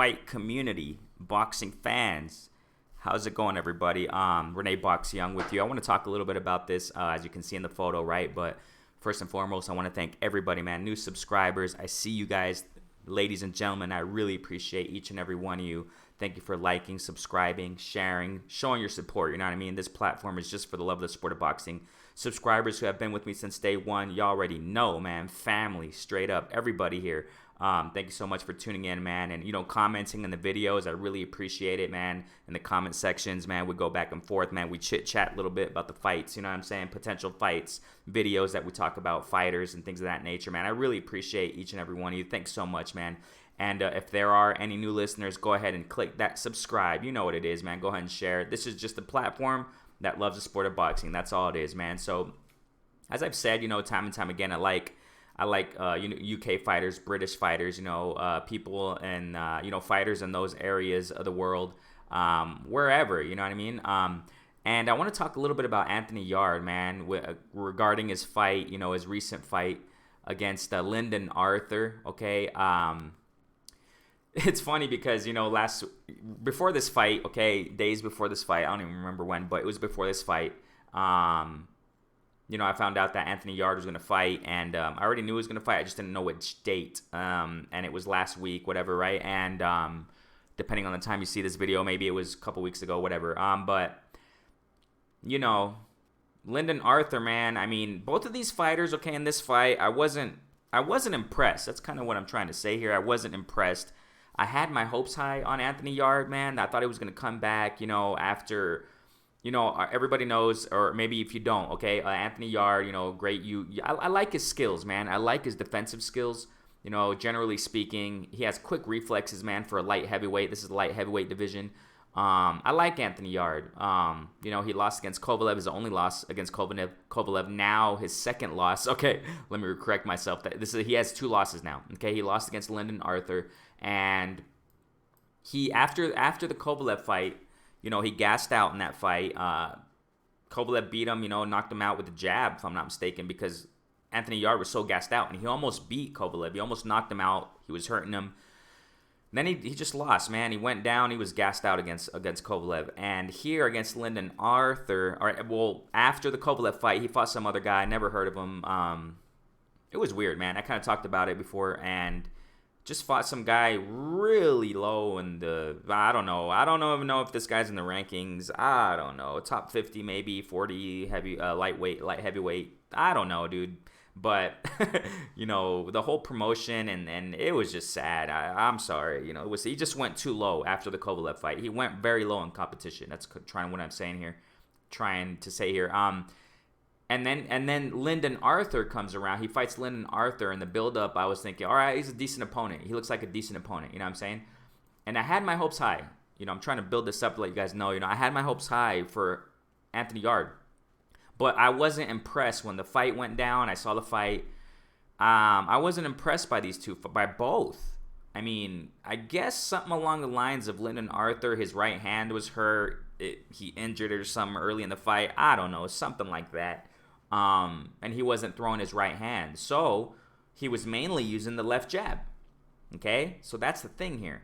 fight community, boxing fans. How's it going, everybody? Renee Box Young with you. I want to talk a little bit about this, as you can see in the photo, right? But first and foremost, I want to thank everybody, man. New subscribers. I see you guys, ladies and gentlemen. I really appreciate each and every one of you. Thank you for liking, subscribing, sharing, showing your support. You know what I mean? This platform is just for the love of the sport of boxing. Subscribers who have been with me since day one, you already know, man. Family, straight up. Everybody here. Thank you so much for tuning in, man, and commenting in the videos. I really appreciate it, man. In the comment sections, man, we go back and forth, man. We chit chat a little bit about the fights, you know what I'm saying? Potential fights, videos that we talk about, fighters and things of that nature, man. I really appreciate each and every one of you. Thanks so much, man. And if there are any new listeners, go ahead and click that subscribe. You know what it is, man. Go ahead and share it. This is just a platform that loves the sport of boxing. That's all it is, man. So, as I've said, time and time again, I like UK fighters, British fighters, people and fighters in those areas of the world, wherever, you know what I mean. And I want to talk a little bit about Anthony Yarde, man, regarding his fight, his recent fight against Lyndon Arthur. Okay. It's funny because before this fight, okay, days before this fight, I don't even remember when, but it was before this fight. I found out that Anthony Yarde was going to fight, and I already knew he was going to fight. I just didn't know which date, and it was last week, whatever, right? And depending on the time you see this video, maybe it was a couple weeks ago, whatever. But Lyndon Arthur, man. I mean, both of these fighters, okay, in this fight, I wasn't impressed. That's kind of what I'm trying to say here. I wasn't impressed. I had my hopes high on Anthony Yarde, man. I thought he was going to come back, after. Everybody knows, or maybe if you don't, okay, Anthony Yarde, great. I like his skills, man. I like his defensive skills. Generally speaking, he has quick reflexes, man, for a light heavyweight. This is the light heavyweight division. I like Anthony Yarde. He lost against Kovalev, his only loss against Kovalev. Now his second loss. Okay, let me correct myself. He has two losses now. Okay, he lost against Lyndon Arthur, and he after the Kovalev fight. He gassed out in that fight. Kovalev beat him, knocked him out with a jab, if I'm not mistaken, because Anthony Yarde was so gassed out, and he almost beat Kovalev. He almost knocked him out. He was hurting him. Then he just lost, man. He went down. He was gassed out against Kovalev. And here against Lyndon Arthur, after the Kovalev fight, he fought some other guy. Never heard of him. It was weird, man. I kind of talked about it before, and just fought some guy really low in the, I don't know. I don't even know if this guy's in the rankings. I don't know. Top 50 maybe, 40 heavy, light heavyweight. I don't know, dude. But, the whole promotion and it was just sad. I'm sorry. He just went too low after the Kovalev fight. He went very low in competition. That's trying what I'm saying here. Trying to say here. And then Lyndon Arthur comes around. He fights Lyndon Arthur. In the build-up, I was thinking, all right, he's a decent opponent. He looks like a decent opponent. You know what I'm saying? And I had my hopes high. I'm trying to build this up to let you guys know. I had my hopes high for Anthony Yarde. But I wasn't impressed when the fight went down. I saw the fight. I wasn't impressed by by both. I mean, I guess something along the lines of Lyndon Arthur, his right hand was hurt. He injured it or something early in the fight. I don't know, something like that. And he wasn't throwing his right hand. So he was mainly using the left jab. Okay? So that's the thing here.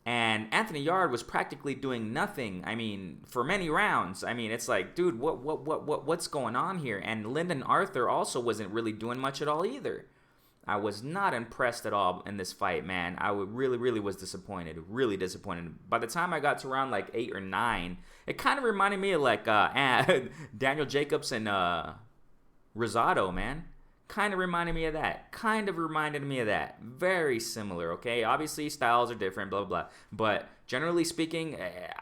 And Anthony Yarde was practically doing nothing. I mean, for many rounds. I mean, it's like, dude, what's going on here? And Lyndon Arthur also wasn't really doing much at all either. I was not impressed at all in this fight, man. I really was disappointed. Really disappointed. By the time I got to round like 8 or 9, it kind of reminded me of like Daniel Jacobs and Rosado, man. Kind of reminded me of that. Very similar, okay? Obviously, styles are different, blah, blah, blah. But generally speaking,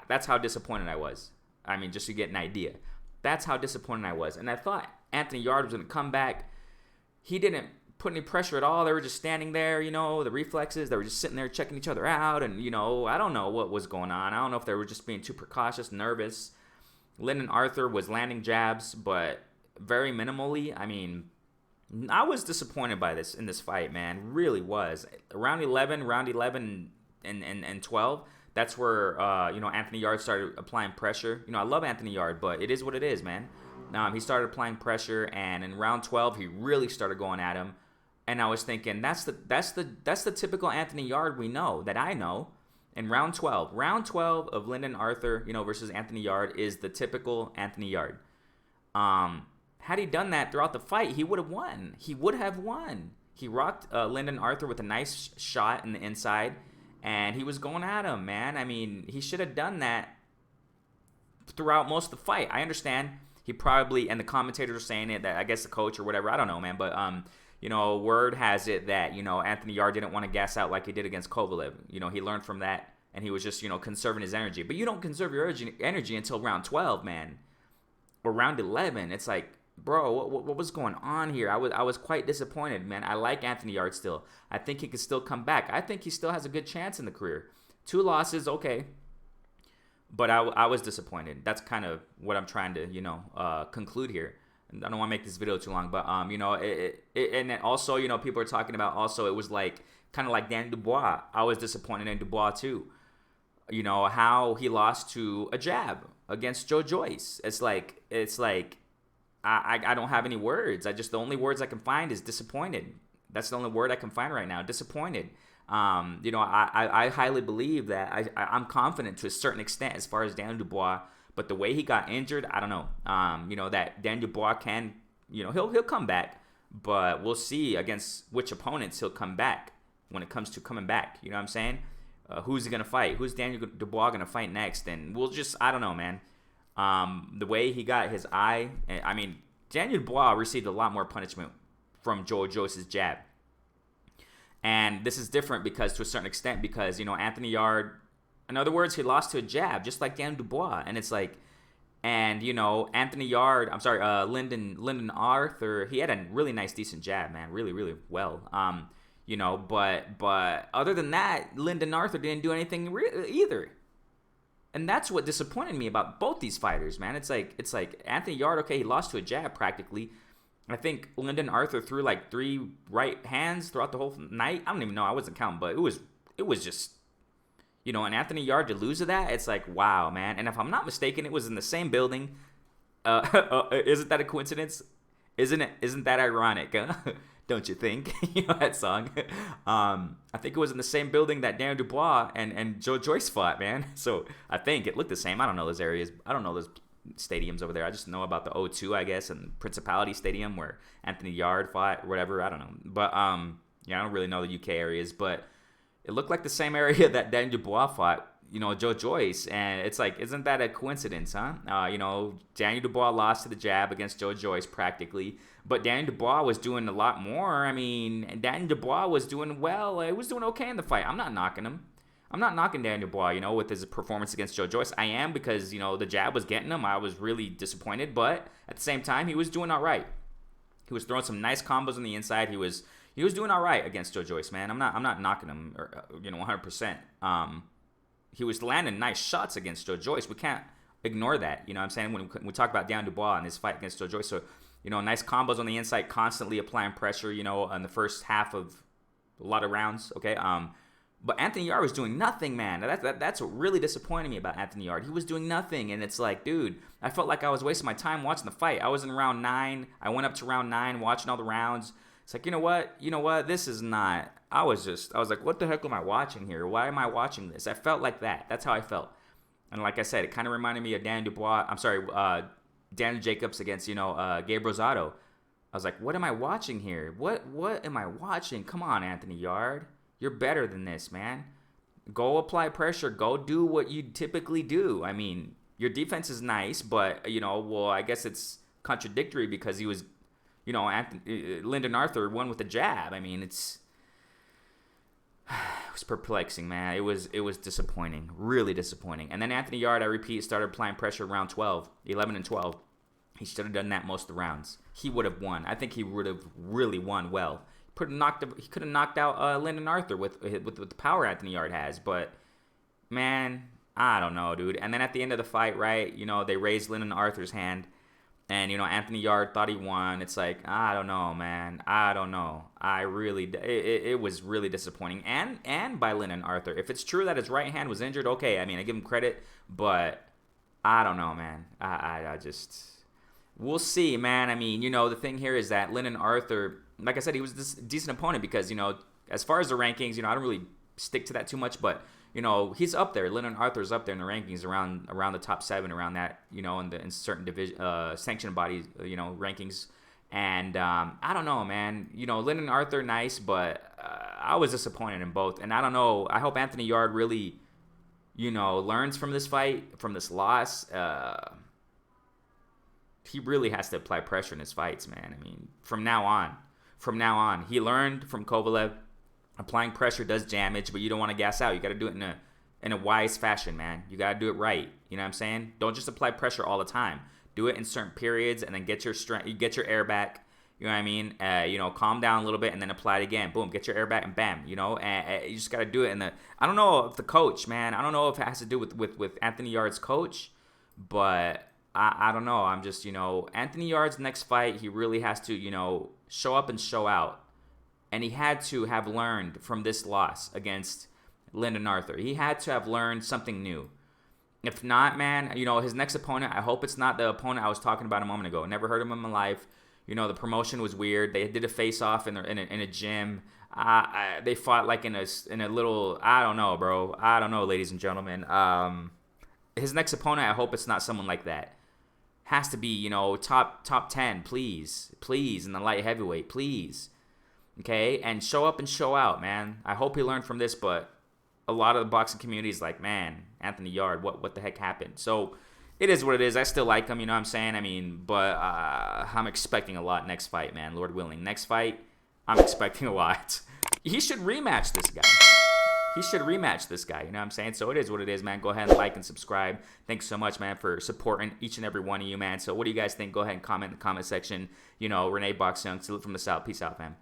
that's how disappointed I was. I mean, just to get an idea. That's how disappointed I was. And I thought Anthony Yarde was going to come back. He didn't put any pressure at all. They were just standing there, the reflexes. They were just sitting there checking each other out. And, I don't know what was going on. I don't know if they were just being too precautious, nervous. Lyndon Arthur was landing jabs, but very minimally. I mean, I was disappointed by this in this fight, man. Really was. Round 11 and 12, that's where Anthony Yarde started applying pressure. I love Anthony Yarde, but it is what it is, man. He started applying pressure, and in round 12, he really started going at him. And I was thinking, that's the typical Anthony Yarde we know, that I know. In round 12 of Lyndon Arthur, versus Anthony Yarde is the typical Anthony Yarde. Had he done that throughout the fight, he would have won. He rocked Lyndon Arthur with a nice shot in the inside, and he was going at him, man. I mean, he should have done that throughout most of the fight. I understand he probably, and the commentators are saying it, that I guess the coach or whatever, I don't know, man, but word has it that Anthony Yarde didn't want to gas out like he did against Kovalev. He learned from that, and he was just conserving his energy. But you don't conserve your energy until round 12, man, or round 11. It's like, bro, what was going on here? I was quite disappointed, man. I like Anthony Yarde still. I think he could still come back. I think he still has a good chance in the career. 2 losses, okay. But I was disappointed. That's kind of what I'm trying to, conclude here. I don't want to make this video too long, but, and then also, people are talking about also it was like, kind of like Dan Dubois. I was disappointed in Dubois too. How he lost to a jab against Joe Joyce. It's like, I don't have any words. The only words I can find is disappointed. That's the only word I can find right now, disappointed. I highly believe that I'm confident to a certain extent as far as Dan Dubois, but the way he got injured, I don't know. That Dan Dubois can, he'll come back, but we'll see against which opponents he'll come back when it comes to coming back. You know what I'm saying? Who's he going to fight? Who's Daniel Dubois going to fight next? And we'll just, I don't know, man. The way he got his eye, I mean, Daniel Dubois received a lot more punishment from Joe Joyce's jab. And this is different because, to a certain extent, because, Anthony Yarde, in other words, he lost to a jab, just like Dan Dubois. And it's like, and, Anthony Yarde, Lyndon Arthur, he had a really nice, decent jab, man. Really, really well. But other than that, Lyndon Arthur didn't do anything either. And that's what disappointed me about both these fighters, man. It's like Anthony Yarde, okay, he lost to a jab practically. I think Lyndon Arthur threw like 3 right hands throughout the whole night. I don't even know. I wasn't counting, but it was just, and Anthony Yarde to lose to that, it's like, wow, man. And if I'm not mistaken, it was in the same building. Isn't that a coincidence? Isn't that ironic? Huh? Don't you think? That song. I think it was in the same building that Dan Dubois and Joe Joyce fought, man. So I think it looked the same. I don't know those areas. I don't know those stadiums over there. I just know about the O2, I guess, and Principality Stadium where Anthony Yarde fought or whatever. I don't know. But I don't really know the UK areas, but it looked like the same area that Dan Dubois fought, Joe Joyce. And it's like, isn't that a coincidence, huh? Daniel Dubois lost to the jab against Joe Joyce practically, but Daniel Dubois was doing a lot more. I mean, Daniel Dubois was doing well. He was doing okay in the fight. I'm not knocking him. I'm not knocking Daniel Dubois, with his performance against Joe Joyce. I am, because, the jab was getting him. I was really disappointed, but at the same time, he was doing all right. He was throwing some nice combos on the inside. He was doing all right against Joe Joyce, man. I'm not knocking him, 100%. He was landing nice shots against Joe Joyce. We can't ignore that. You know what I'm saying? When we talk about Dan Dubois and his fight against Joe Joyce. So, nice combos on the inside, constantly applying pressure, in the first half of a lot of rounds, okay? But Anthony Yarde was doing nothing, man. That's what really disappointed me about Anthony Yarde. He was doing nothing, and it's like, dude, I felt like I was wasting my time watching the fight. I was in round 9. I went up to round 9, watching all the rounds. It's like, you know what? This is not. I was like, what the heck am I watching here? Why am I watching this? I felt like that. That's how I felt. And like I said, it kind of reminded me of Daniel Jacobs against, Gabe Rosado. I was like, what am I watching here? What am I watching? Come on, Anthony Yarde. You're better than this, man. Go apply pressure. Go do what you typically do. I mean, your defense is nice, but, I guess it's contradictory because he was, Lyndon Arthur won with a jab. I mean, it was perplexing, man. It was disappointing, really disappointing. And then Anthony Yarde, I repeat, started applying pressure around 12, 11 and 12. He should have done that most of the rounds. He would have won. I think he would have really won well. He could have knocked out Lyndon Arthur with the power Anthony Yarde has. But, man, I don't know, dude. And then at the end of the fight, right, they raised Lyndon Arthur's hand. And, Anthony Yarde thought he won. It's like, I don't know, man. I don't know. It was really disappointing. And by Lyndon Arthur. If it's true that his right hand was injured, okay. I mean, I give him credit. But I don't know, man. I just... We'll see, man. I mean, the thing here is that Lyndon Arthur, like I said, he was this decent opponent because, as far as the rankings, I don't really stick to that too much. But, he's up there. Lyndon Arthur's up there in the rankings around the top 7, around that, in certain division sanctioned body, rankings. And I don't know, man. Lyndon Arthur, nice, but I was disappointed in both. And I don't know. I hope Anthony Yarde really, learns from this fight, from this loss. He really has to apply pressure in his fights, man. I mean, from now on, he learned from Kovalev. Applying pressure does damage, but you don't want to gas out. You got to do it in a wise fashion, man. You got to do it right. You know what I'm saying? Don't just apply pressure all the time. Do it in certain periods, and then get your strength, get your air back. You know what I mean? Calm down a little bit, and then apply it again. Boom, get your air back, and bam. And you just got to do it. I don't know if the coach, man. I don't know if it has to do with Anthony Yarde's coach, but I don't know. I'm just, Anthony Yarde's next fight, he really has to, show up and show out. And he had to have learned from this loss against Lyndon Arthur. He had to have learned something new. If not, man, his next opponent, I hope it's not the opponent I was talking about a moment ago. Never heard of him in my life. The promotion was weird. They did a face-off in a gym. They fought like in a little, I don't know, bro. I don't know, ladies and gentlemen. His next opponent, I hope it's not someone like that. Has to be, top 10, please, in the light heavyweight, please. Okay, and show up and show out, man. I hope he learned from this, but a lot of the boxing community is like, man, Anthony Yarde, what the heck happened? So it is what it is. I still like him, you know what I'm saying? I mean, but I'm expecting a lot next fight, man. Lord willing. Next fight, I'm expecting a lot. He should rematch this guy. You know what I'm saying? So it is what it is, man. Go ahead and like and subscribe. Thanks so much, man, for supporting each and every one of you, man. So what do you guys think? Go ahead and comment in the comment section. Renee Box Young, salute from the South. Peace out, fam.